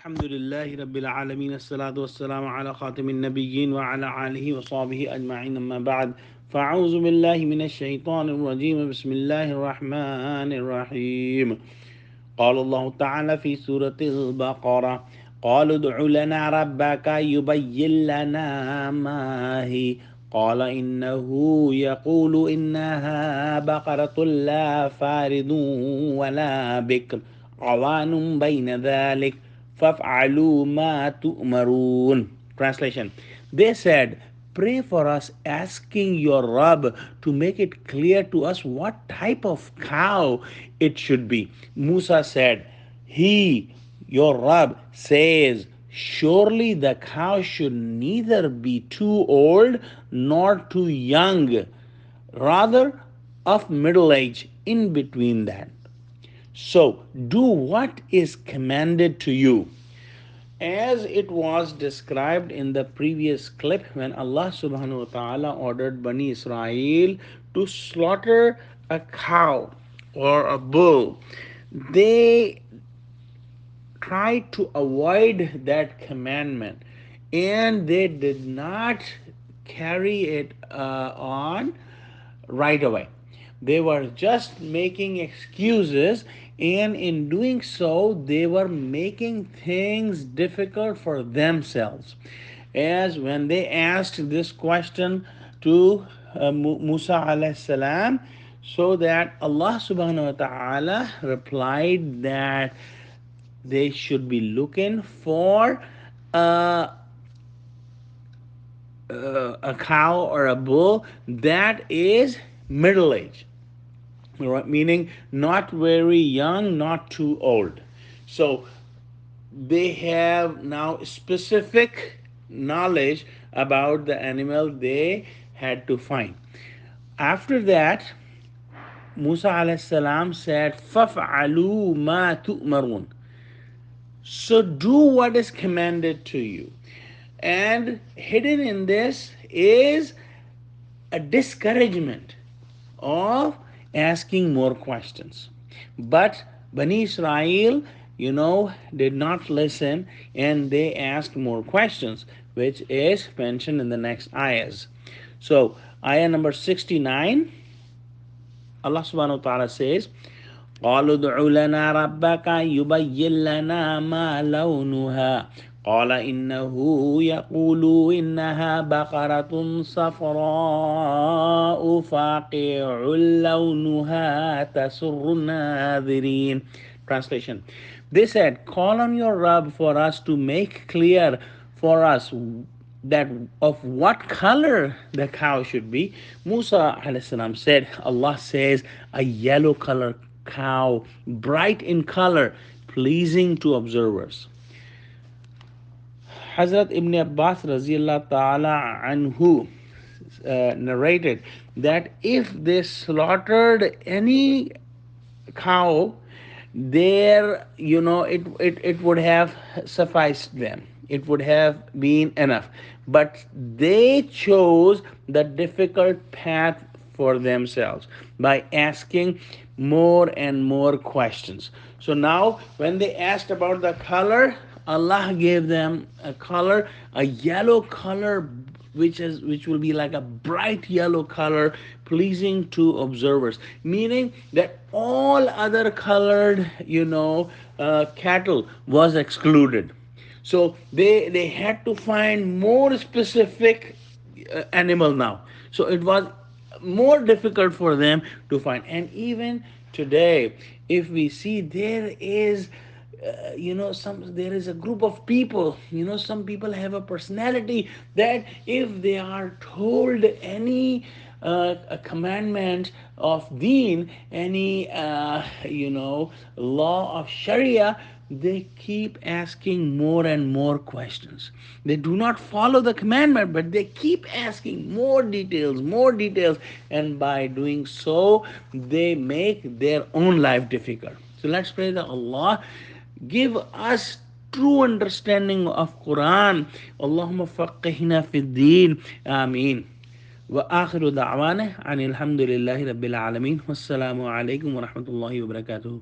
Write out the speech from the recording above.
Alhamdulillahi Rabbil Alameen. As-salatu was-salamu ala khatimin nabiyyin wa ala alihi wa sahbihi ajma'in, amma ba'd. Fa'auzu billahi minash shaitanir rajim. Bismillahir rahmanir rahim. قال الله تعالى في سورة البقرة قالوا ادع لنا ربك يبين لنا ما هي قال إنه يقول إنها بقرة لا فارض ولا بكر عوان بين ذلك فافعلوا ما تؤمرون. Translation: They said, pray for us, asking your Rabb to make it clear to us what type of cow it should be. Musa said, He, your Rabb, says, surely the cow should neither be too old nor too young, rather of middle age, in between that. So do what is commanded to you. As it was described in the previous clip, when Allah subhanahu wa ta'ala ordered Bani Israel to slaughter a cow or a bull, they tried to avoid that commandment and they did not carry it on right away. They were just making excuses, and in doing so, they were making things difficult for themselves. As when they asked this question to Musa alayhi salam, so that Allah subhanahu wa ta'ala replied that they should be looking for a, a cow or a bull that is middle age, meaning not very young, not too old. So they have now specific knowledge about the animal they had to find. After that, Musa alayhi salam said, "Faf'alu ma tu'marun." So do what is commanded to you. And hidden in this is a discouragement of asking more questions. But Bani Israel, did not listen and they asked more questions, which is mentioned in the next ayahs. So, ayah number 69, Allah subhanahu wa ta'ala says, قالوا ادع لنا ربك يبين لنا ما لونها قال إنه يقول إنها بقرة صفراء فاقع لونها تسر الناظرين. Translation: They said, call on your Rabb for us to make clear for us that of what color the cow should be. Musa alayhi salam said, Allah says, a yellow color cow, bright in color, pleasing to observers. Hazrat Ibn Abbas raziyallahu ta'ala anhu narrated that if they slaughtered any cow, there, it would have sufficed them. It would have been enough. But they chose the difficult path for themselves by asking more and more questions. So now, when they asked about the color, Allah gave them a color, a yellow color, which will be like a bright yellow color, pleasing to observers, meaning that all other colored cattle was excluded. So they had to find more specific animal now. So it was more difficult for them to find. And even today, if we see, there is there is a group of people, some people have a personality that if they are told any a commandment of deen, any law of sharia, they keep asking more and more questions. They do not follow the commandment, but they keep asking more details, and by doing so, they make their own life difficult. So let's pray that Allah give us true understanding of Quran. Allahumma faqihna fi deen. Ameen. وآخر دعوانا عن الحمد لله رب العالمين والسلام عليكم ورحمة الله وبركاته.